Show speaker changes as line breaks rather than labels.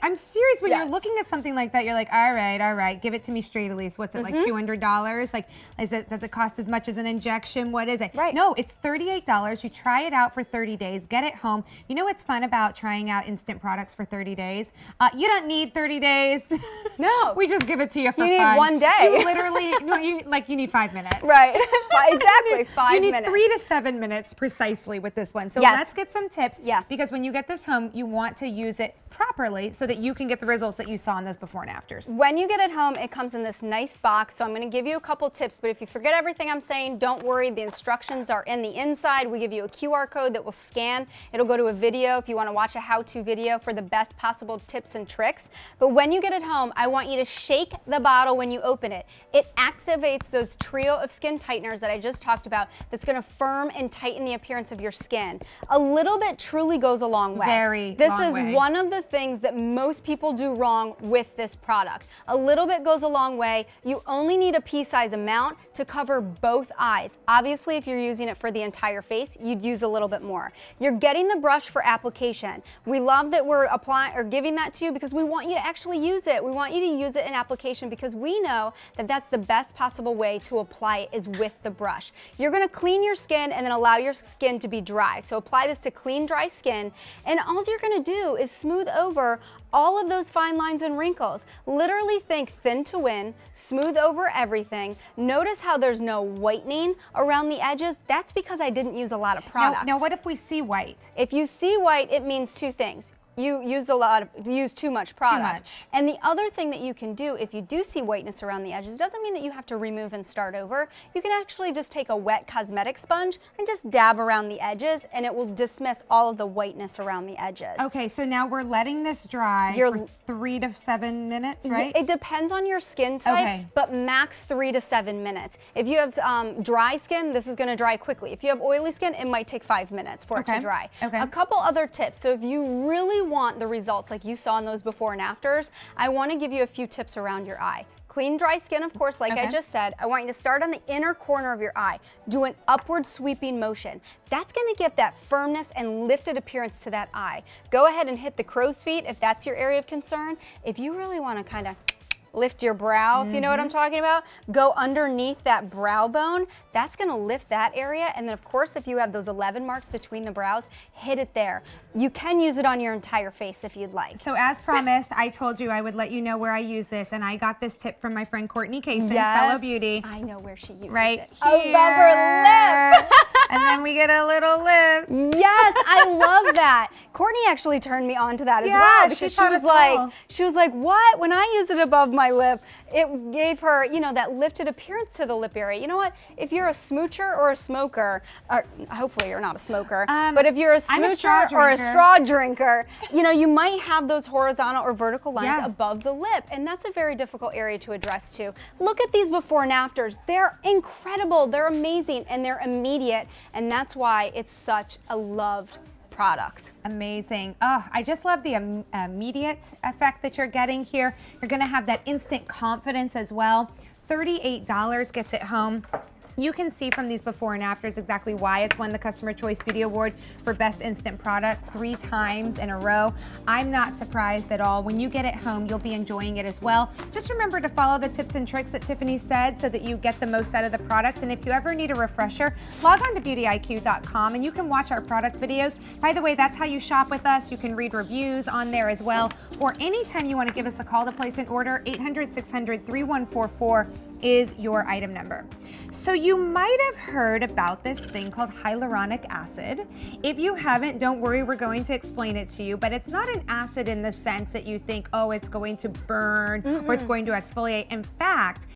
I'm serious, when
Yes.
you're looking at something like that, you're like, all right, give it to me straight, Elise. What's it, like $200? Like, does it cost as much as an injection? What is it?
Right.
No, it's $38. You try it out for 30 days, get it home. You know what's fun about trying out instant products for 30 days? You don't need 30 days.
No.
We just give it to you for
You
fun.
need one day.
You literally, no, you need 5 minutes.
Right. Exactly. 5
You
minutes.
need 3 to 7 minutes precisely with this one. So
Yes.
let's get some tips.
Yeah.
Because when you get this home, you want to use it properly so that you can get the results that you saw in those before and afters.
When you get it home, it comes in this nice box. So I'm going to give you a couple tips, but if you forget everything I'm saying, don't worry. The instructions are in the inside. We give you a QR code that will scan. It'll go to a video if you want to watch a how-to video for the best possible tips and tricks. But when you get it home, I want you to shake the bottle when you open it. It activates those trio of skin tighteners that I just talked about that's going to firm and tighten the appearance of your skin. A little bit truly goes a long way. This is one of the things that most people do wrong with this product. A little bit goes a long way. You only need a pea-size amount to cover both eyes. Obviously, if you're using it for the entire face, you'd use a little bit more. You're getting the brush for application. We love that we're applying or giving that to you because we want you to actually use it. We want you to use it in application because we know that that's the best possible way to apply it is with the brush. You're going to clean your skin and then allow your skin to be dry. So apply this to clean, dry skin, and all you're going to do is smooth over all of those fine lines and wrinkles. Literally think thin to win, smooth over everything. Notice how there's no whitening around the edges. That's because I didn't use a lot of product.
Now what if we see white?
If you see white, it means two things. You use too much product.
Too much.
And the other thing that you can do if you do see whiteness around the edges doesn't mean that you have to remove and start over. You can actually just take a wet cosmetic sponge and just dab around the edges and it will dismiss all of the whiteness around the edges.
Okay, so now we're letting this dry for 3 to 7 minutes, right?
It depends on your skin type, but max 3 to 7 minutes. If you have dry skin, this is going to dry quickly. If you have oily skin, it might take 5 minutes for it to dry. A couple other tips. So if you really want the results like you saw in those before and afters, I want to give you a few tips around your eye. Clean, dry skin, of course, like I just said. I want you to start on the inner corner of your eye. Do an upward sweeping motion. That's going to give that firmness and lifted appearance to that eye. Go ahead and hit the crow's feet if that's your area of concern. If you really want to kind of lift your brow, if you know what I'm talking about, go underneath that brow bone. That's going to lift that area. And then, of course, if you have those 11 marks between the brows, hit it there. You can use it on your entire face if you'd like.
So as promised, I told you I would let you know where I use this, and I got this tip from my friend Courtney Kaysen, Fellow Beauty.
I know where she uses it.
Right
here. Above her lip.
And then we get a little lip.
Yes, I love that. Courtney actually turned me on to that as well because she was like, what? When I use it above my lip, it gave her, you know, that lifted appearance to the lip area. You know what? If you're a smoocher or a smoker, or hopefully you're not a smoker, but if you're a smoocher or a straw drinker, you know, you might have those horizontal or vertical lines above the lip, and that's a very difficult area to address too. Look at these before and afters. They're incredible, they're amazing, and they're immediate, and that's why it's such a loved product.
Amazing. Oh, I just love the immediate effect that you're getting here. You're going to have that instant confidence as well. $38 gets it home. You can see from these before and afters exactly why it's won the Customer Choice Beauty Award for Best Instant Product 3 times in a row. I'm not surprised at all. When you get it home, you'll be enjoying it as well. Just remember to follow the tips and tricks that Tiffany said so that you get the most out of the product. And if you ever need a refresher, log on to beautyiq.com and you can watch our product videos. By the way, that's how you shop with us. You can read reviews on there as well. Or anytime you want to give us a call to place an order, 800-600-3144 is your item number. So you might have heard about this thing called hyaluronic acid. If you haven't, don't worry, we're going to explain it to you, but it's not an acid in the sense that you think, oh, it's going to burn or it's going to exfoliate. In fact,